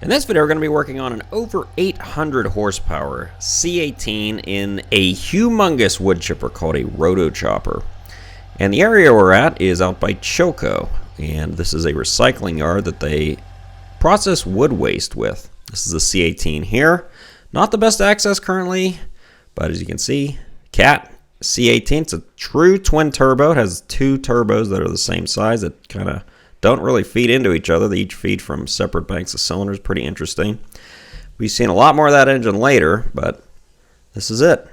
In this video, we're going to be working on an over 800 horsepower C18 in a humongous wood chipper called a roto chopper. And the area we're at is out by Choco, and this is a recycling yard that they process wood waste with. This is the C18 here. Not the best access currently, but as you can see, Cat C18, it's a true twin turbo. It has two turbos that are the same size that kind of don't really feed into each other. They each feed from separate banks of cylinders. Pretty interesting. We've seen a lot more of that engine later, but this is it.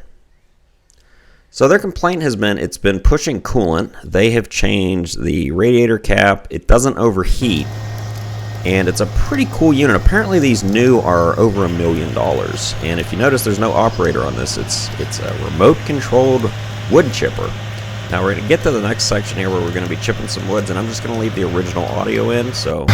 So their complaint has been it's been pushing coolant. They have changed the radiator cap. It doesn't overheat, and it's a pretty cool unit. Apparently these new are over $1 million, and if you notice, there's no operator on this. It's a remote controlled wood chipper. Now we're going to get to the next section here where we're going to be chipping some woods, and I'm just going to leave the original audio in, so...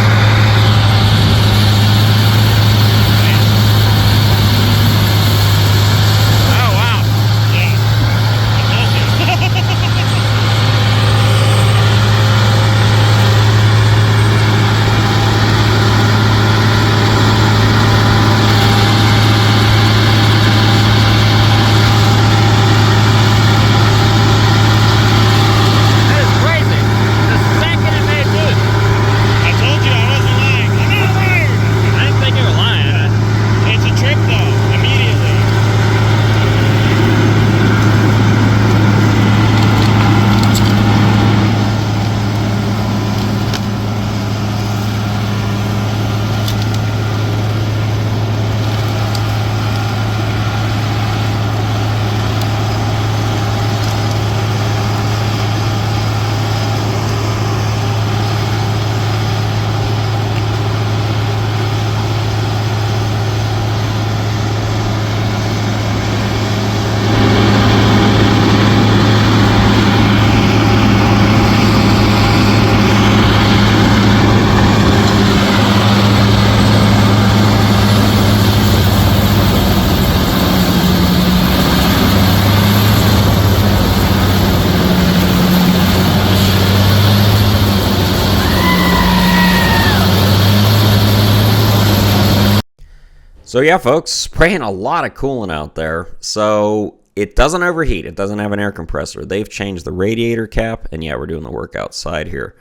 So yeah, folks, spraying a lot of coolant out there. So it doesn't overheat. It doesn't have an air compressor. They've changed the radiator cap, and yeah, we're doing the work outside here.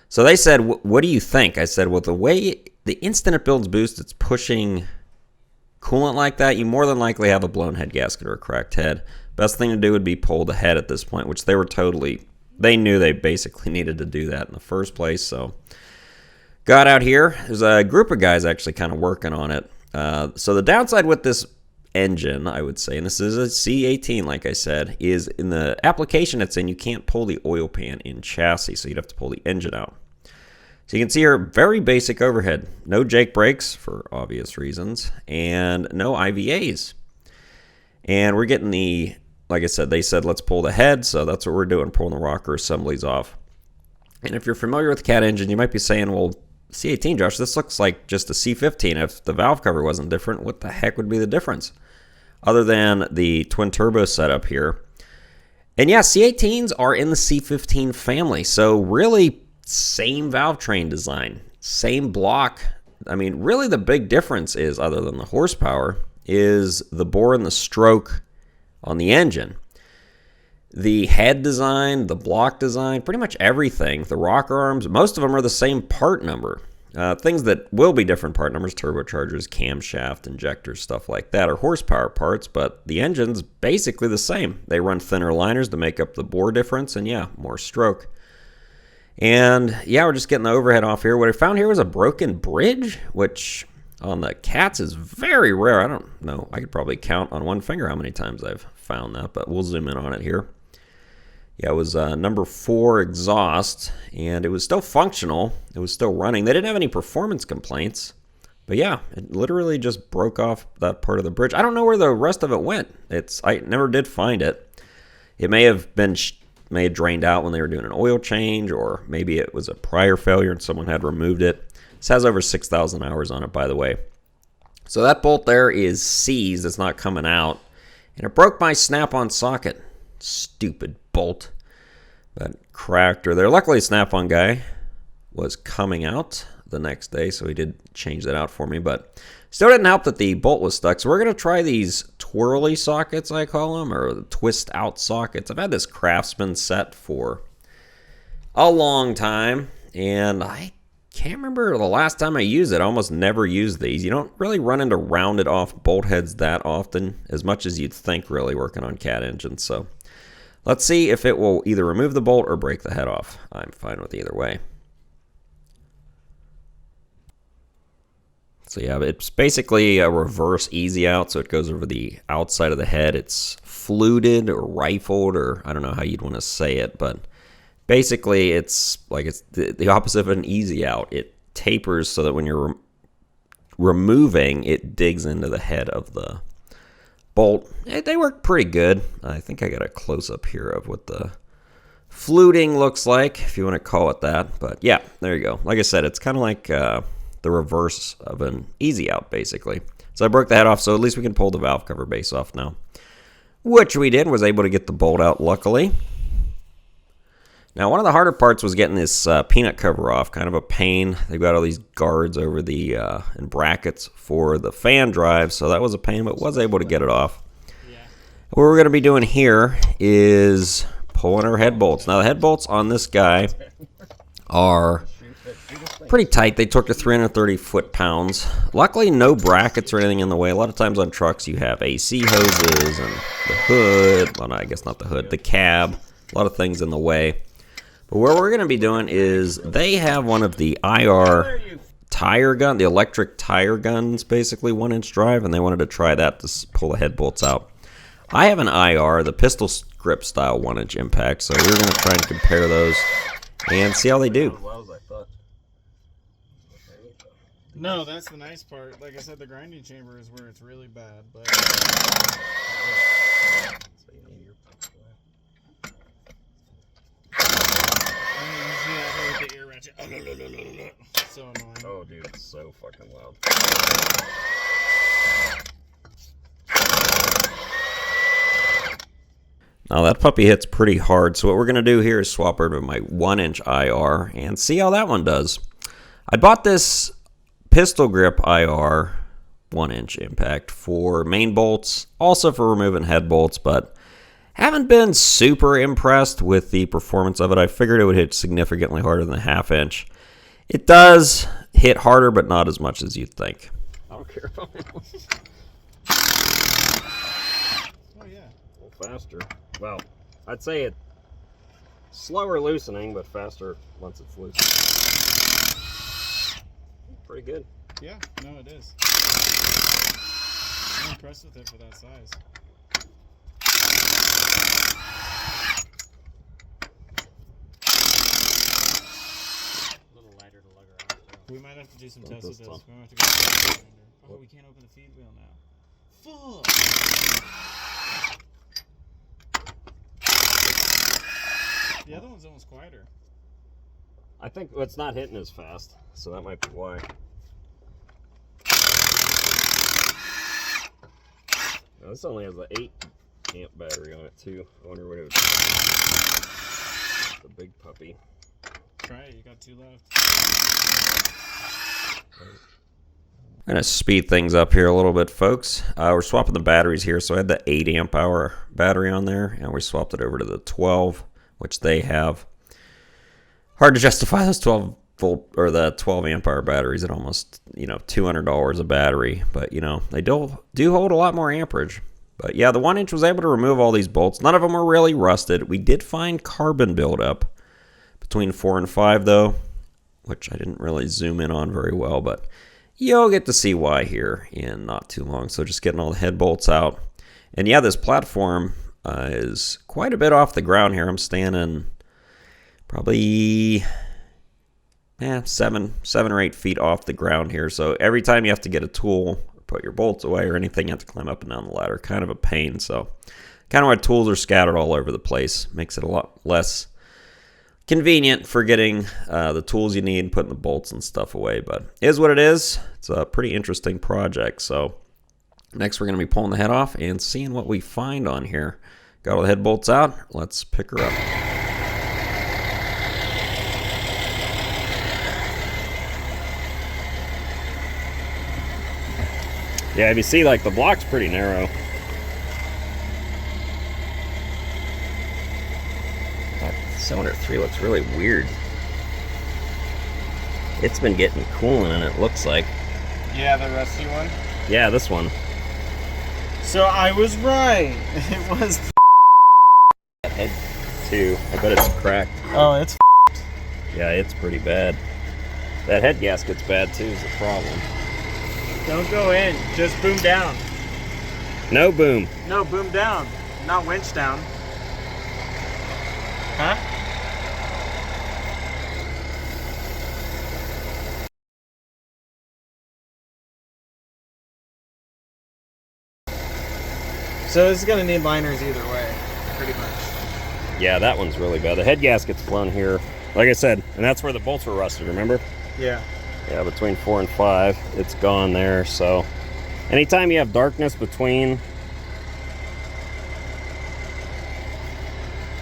So they said, what do you think? I said, well, the instant it builds boost, it's pushing coolant like that, you more than likely have a blown head gasket or a cracked head. Best thing to do would be pull the head at this point, which they knew they basically needed to do that in the first place. So got out here. There's a group of guys actually kind of working on it. So the downside with this engine, I would say, and this is a C18, like I said, is in the application it's in, you can't pull the oil pan in chassis, so you'd have to pull the engine out. So you can see here, very basic overhead. No Jake brakes, for obvious reasons, and no IVAs. And we're getting the, like I said, they said let's pull the head, so that's what we're doing, pulling the rocker assemblies off. And if you're familiar with the Cat engine, you might be saying, well, C18, Josh, this looks like just a C15. If the valve cover wasn't different, what the heck would be the difference? Other than the twin turbo setup here. And yeah, C18s are in the C15 family. So really, same valve train design, same block. I mean, really the big difference is, other than the horsepower, is the bore and the stroke on the engine. The head design, the block design, pretty much everything, the rocker arms, most of them are the same part number. Things that will be different part numbers, turbochargers, camshaft, injectors, stuff like that, are horsepower parts, but the engine's basically the same. They run thinner liners to make up the bore difference, and yeah, more stroke. And yeah, we're just getting the overhead off here. What I found here was a broken bridge, which on the Cats is very rare. I don't know. I could probably count on one finger how many times I've found that, but we'll zoom in on it here. Yeah, it was number 4 exhaust, and it was still functional. It was still running. They didn't have any performance complaints, but yeah, it literally just broke off that part of the bridge. I don't know where the rest of it went. I never did find it. It may have been drained out when they were doing an oil change, or maybe it was a prior failure and someone had removed it. This has over 6,000 hours on it, by the way. So that bolt there is seized. It's not coming out, and it broke my snap-on socket. Stupid bolt. But cracked her there. Luckily, Snap-on guy was coming out the next day, so he did change that out for me, but still didn't help that the bolt was stuck. So we're going to try these twirly sockets, I call them, or the twist out sockets. I've had this Craftsman set for a long time, and I can't remember the last time I used it. I almost never use these. You don't really run into rounded off bolt heads that often, as much as you'd think really working on cat engines. So let's see if it will either remove the bolt or break the head off. I'm fine with either way. So yeah, it's basically a reverse easy out, so it goes over the outside of the head. It's fluted or rifled, or I don't know how you'd want to say it, but basically it's like it's the opposite of an easy out. It tapers so that when you're removing, it digs into the head of the bolt. They work pretty good. I think I got a close-up here of what the fluting looks like, if you want to call it that. But yeah, there you go. Like I said, it's kind of like the reverse of an easy out, basically. So I broke the head off, so at least we can pull the valve cover base off now, which we did. Was able to get the bolt out, luckily. Now, one of the harder parts was getting this peanut cover off. Kind of a pain. They've got all these guards over the and brackets for the fan drive, so that was a pain, but was able to get it off. Yeah. What we're going to be doing here is pulling our head bolts. Now, the head bolts on this guy are pretty tight. They torque to 330 foot-pounds. Luckily, no brackets or anything in the way. A lot of times on trucks, you have AC hoses and the hood. Well, no, I guess not the hood. The cab. A lot of things in the way. But what we're going to be doing is they have one of the IR tire gun, the electric tire guns, basically 1-inch drive, and they wanted to try that to pull the head bolts out. I have an IR, the pistol grip style 1-inch impact, so we're going to try and compare those and see how they do. No, that's the nice part. Like I said, the grinding chamber is where it's really bad. But so you need your with the ear ratchet. So annoying. Oh, dude, it's so fucking loud. Now that puppy hits pretty hard, so what we're going to do here is swap over to my 1-inch IR and see how that one does. I bought this pistol grip IR 1-inch impact for main bolts, also for removing head bolts, but haven't been super impressed with the performance of it. I figured it would hit significantly harder than the 1/2-inch. It does hit harder, but not as much as you'd think. I don't care about it. Oh yeah. Well, faster. Well, I'd say it slower loosening, but faster once it's loose. Pretty good. Yeah, no, it is. I'm impressed with it for that size. A little lighter to lug around. So. We might have to do some tests with this. We might have to go to the oh, we can't open the feed wheel now. Fuck! The other one's almost quieter. I think it's not hitting as fast, so that might be why. Now, this only has an 8-amp battery on it too. I wonder what it would be. The big puppy. Try it, you got 2 left. I'm going to speed things up here a little bit, folks. We're swapping the batteries here, so I had the 8-amp-hour battery on there, and we swapped it over to the 12, which they have. Hard to justify those 12-volt or the 12-amp-hour batteries at almost, $200 a battery, but they do hold a lot more amperage. But yeah, the 1-inch was able to remove all these bolts. None of them were really rusted. We did find carbon buildup between 4 and 5 though, which I didn't really zoom in on very well, but you'll get to see why here in not too long. So just getting all the head bolts out. And yeah, this platform is quite a bit off the ground here. I'm standing probably 7 or 8 feet off the ground here. So every time you have to get a tool or put your bolts away or anything, you have to climb up and down the ladder. Kind of a pain. So kind of why tools are scattered all over the place. Makes it a lot less convenient for getting the tools you need, putting the bolts and stuff away. But it is what it is. It's a pretty interesting project. So next we're going to be pulling the head off and seeing what we find on here. Got all the head bolts out. Let's pick her up. Yeah, if you see, like, the block's pretty narrow. That cylinder 3 looks really weird. It's been getting coolant in it, looks like. Yeah, the rusty one? Yeah, this one. So I was right. It was That head, too. I bet it's cracked. Oh, it's Yeah, it's pretty bad. That head gasket's bad, too, is the problem. Don't go in. Just boom down. No boom. No, boom down. Not winch down. Huh? So this is gonna need liners either way, pretty much. Yeah, that one's really bad. The head gasket's blown here. Like I said, and that's where the bolts were rusted, remember? Yeah. Yeah, between 4 and 5, it's gone there. So anytime you have darkness between,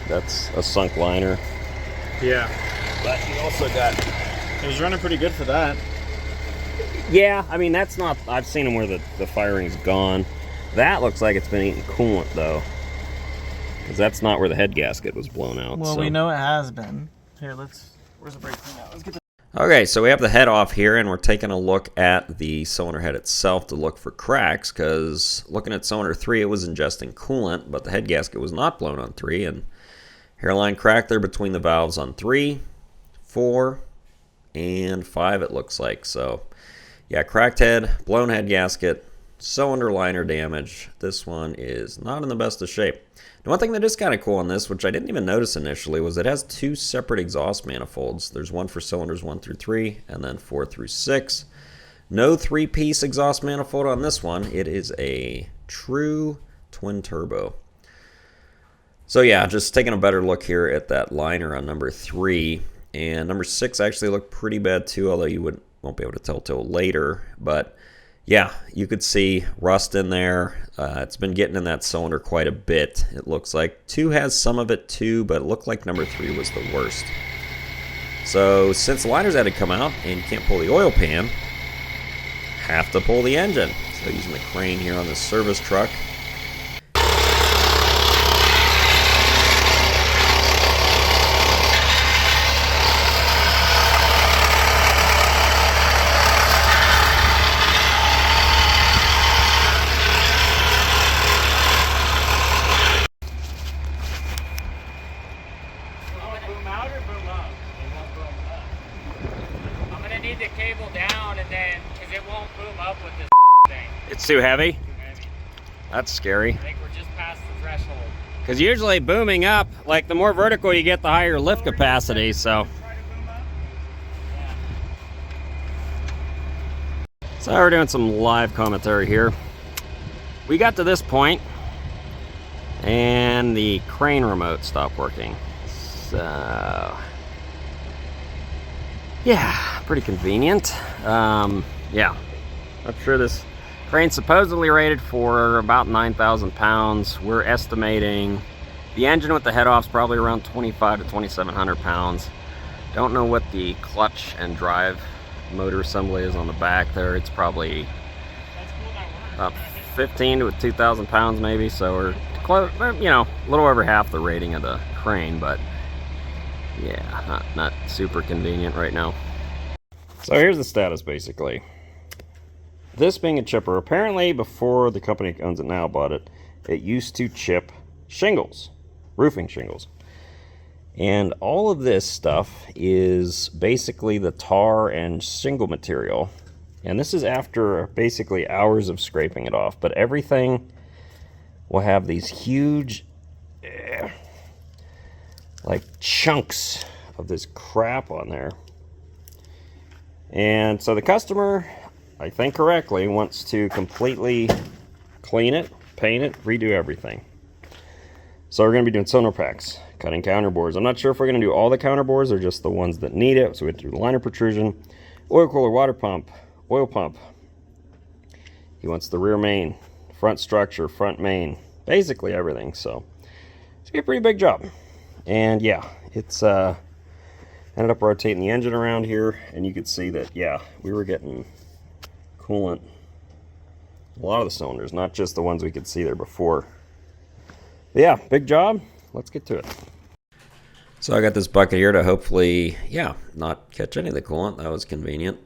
that's a sunk liner. Yeah. But you also got... It was running pretty good for that. Yeah, I mean, that's not... I've seen them where the firing's gone. That looks like it's been eating coolant, though. Because that's not where the head gasket was blown out. Well, so. we know it has been. Here, where's the brake clean out? Let's get the... Okay, so we have the head off here, and we're taking a look at the cylinder head itself to look for cracks, because looking at cylinder 3, it was ingesting coolant, but the head gasket was not blown on 3, and hairline crack there between the valves on 3, 4, and 5, it looks like. So, yeah, cracked head, blown head gasket, cylinder liner damage. This one is not in the best of shape. The one thing that is kind of cool on this, which I didn't even notice initially, was it has 2 separate exhaust manifolds. There's one for cylinders 1 through 3, and then 4 through 6. No 3-piece exhaust manifold on this one. It is a true twin turbo. So yeah, just taking a better look here at that liner on number 3. And number 6 actually looked pretty bad too, although you won't be able to tell till later. But yeah, you could see rust in there. It's been getting in that cylinder quite a bit. It looks like 2 has some of it too, but it looked like number 3 was the worst. So since the liners had to come out and you can't pull the oil pan, have to pull the engine. So using the crane here on this service truck. Need the cable down and then, because it won't boom up with this thing. It's too heavy? Too heavy. That's scary. I think we're just past the threshold. Because usually booming up, like the more vertical you get, the higher lift capacity, so. Try to boom up? Yeah. So we're doing some live commentary here. We got to this point, and the crane remote stopped working. So, yeah, pretty convenient. Yeah, I'm sure this crane's supposedly rated for about 9,000 pounds. We're estimating the engine with the head off is probably around 25 to 2,700 pounds. Don't know what the clutch and drive motor assembly is on the back there. It's probably about 15 to 2,000 pounds maybe. So we're close, you know, a little over half the rating of the crane, but yeah, not super convenient right now. So here's the status basically. This being a chipper, apparently before the company that owns it now bought it, it used to chip shingles, roofing shingles. And all of this stuff is basically the tar and shingle material. And this is after basically hours of scraping it off. But everything will have these huge, like chunks of this crap on there. And so the customer, I think correctly, wants to completely clean it, paint it, redo everything. So we're going to be doing sonar packs, cutting counterboards. I'm not sure if we're going to do all the counterboards or just the ones that need it. So we have to do the liner protrusion, oil cooler, water pump, oil pump. He wants the rear main, front structure, front main, basically everything. So it's going to be a pretty big job. And yeah, it's ended up rotating the engine around here, and you could see that, yeah, we were getting coolant A lot of the cylinders, not just the ones we could see there before. But yeah, big job. Let's get to it. So I got this bucket here to hopefully, not catch any of the coolant. That was convenient.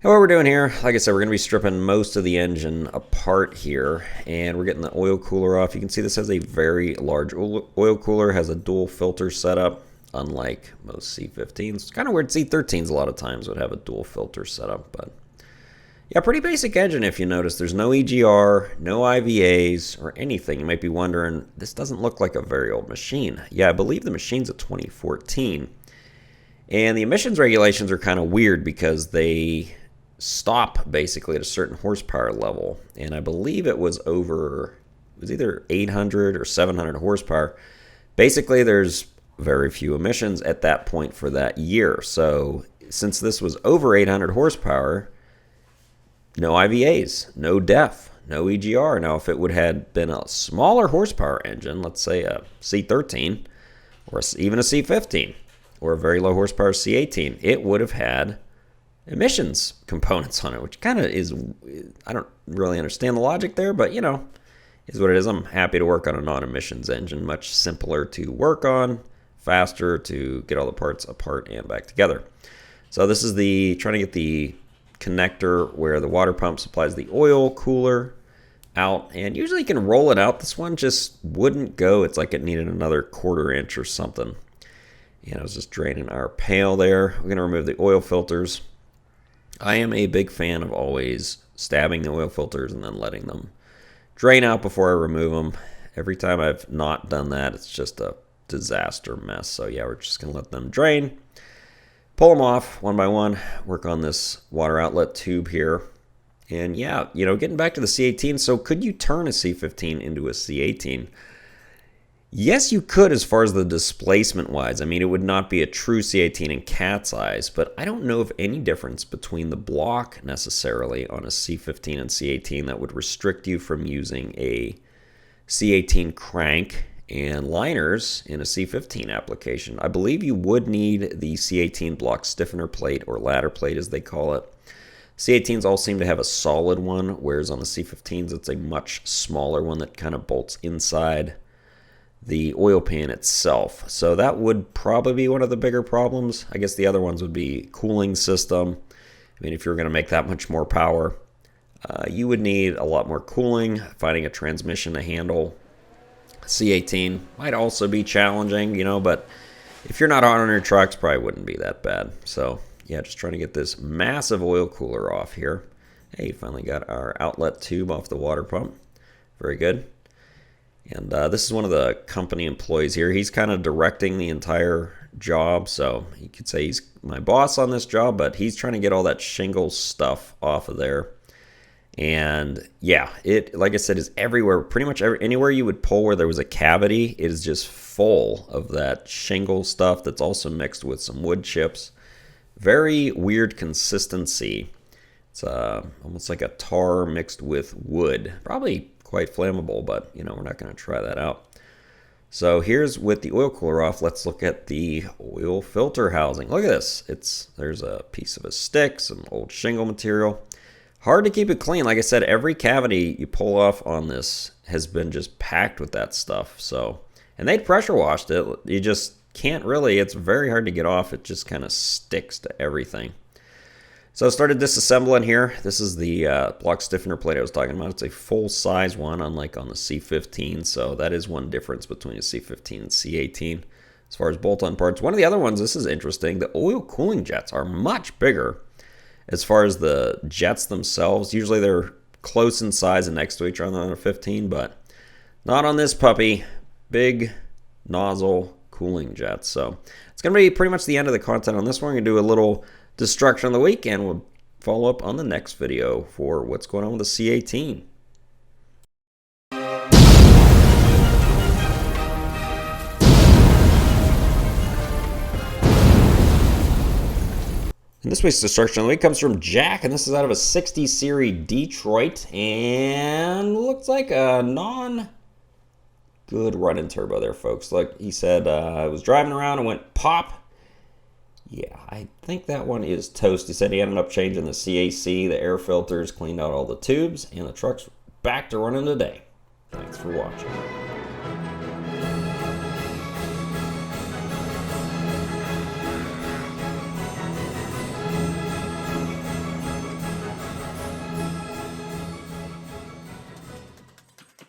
And what we're doing here, like I said, we're going to be stripping most of the engine apart here, and we're getting the oil cooler off. You can see this has a very large oil cooler, has a dual filter setup, unlike most C15s. It's kind of weird. C13s a lot of times would have a dual filter setup, but yeah, pretty basic engine if you notice. There's no EGR, no IVAs, or anything. You might be wondering, this doesn't look like a very old machine. Yeah, I believe the machine's a 2014, and the emissions regulations are kind of weird because they stop basically at a certain horsepower level, and I believe it was either 800 or 700 horsepower. Basically there's very few emissions at that point for that year. So since this was over 800 horsepower, no IVAs, no DEF, no EGR. Now if it would have been a smaller horsepower engine, let's say a C13 or even a C15 or a very low horsepower C18, it would have had emissions components on it, which kind of is, I don't really understand the logic there, but you know, is what it is. I'm happy to work on a non-emissions engine, much simpler to work on, faster to get all the parts apart and back together. So this is trying to get the connector where the water pump supplies the oil cooler out, and usually you can roll it out. This one just wouldn't go. It's like it needed another 1/4 inch or something. And I was just draining our pail there. We're going to remove the oil filters. I am a big fan of always stabbing the oil filters and then letting them drain out before I remove them. Every time I've not done that, it's just a disaster mess. So yeah, we're just going to let them drain. Pull them off one by one. Work on this water outlet tube here. And yeah, you know, getting back to the C18. So could you turn a C15 into a C18? Yes, you could as far as the displacement wise. I mean, it would not be a true C18 in cat's eyes, but I don't know of any difference between the block necessarily on a C15 and C18 that would restrict you from using a C18 crank and liners in a C15 application. I believe you would need the C18 block stiffener plate or ladder plate as they call it. C18s all seem to have a solid one, whereas on the C15s it's a much smaller one that kind of bolts inside the oil pan itself. So that would probably be one of the bigger problems. I guess the other ones would be cooling system. I mean, if you're going to make that much more power, you would need a lot more cooling. Finding a transmission to handle C18 might also be challenging, you know, but if you're not on your trucks, probably wouldn't be that bad. So yeah, just trying to get this massive oil cooler off here. Hey, finally got our outlet tube off the water pump. Very good. And this is one of the company employees here. He's kind of directing the entire job, so you could say he's my boss on this job, but he's trying to get all that shingle stuff off of there. And yeah, it, like I said, is everywhere. Pretty much anywhere you would pull where there was a cavity, it is just full of that shingle stuff that's also mixed with some wood chips. Very weird consistency. It's almost like a tar mixed with wood. Probably quite flammable, but you know, we're not going to try that out. So here's with the oil cooler off, let's look at the oil filter housing. Look at this. There's a piece of a stick, some old shingle material. Hard to keep it clean. Like I said, every cavity you pull off on this has been just packed with that stuff. So, and they pressure washed it. You just can't really, it's very hard to get off. It just kind of sticks to everything. So I started disassembling here. This is the block stiffener plate I was talking about. It's a full-size one, unlike on the C15. So that is one difference between a C15 and C18 as far as bolt-on parts. One of the other ones, this is interesting, the oil cooling jets are much bigger as far as the jets themselves. Usually they're close in size and next to each other on a 15, but not on this puppy. Big nozzle cooling jets. So it's going to be pretty much the end of the content on this one. We're going to do a little destruction of the week, and we'll follow up on the next video for what's going on with the C18. And this week's destruction of the week comes from Jack, and this is out of a 60 series Detroit, and looks like a good running turbo there, folks. Like he said, I was driving around and went pop. Yeah, I think that one is toast. He said he ended up changing the CAC, the air filters, cleaned out all the tubes, and the truck's back to running today. Thanks for watching.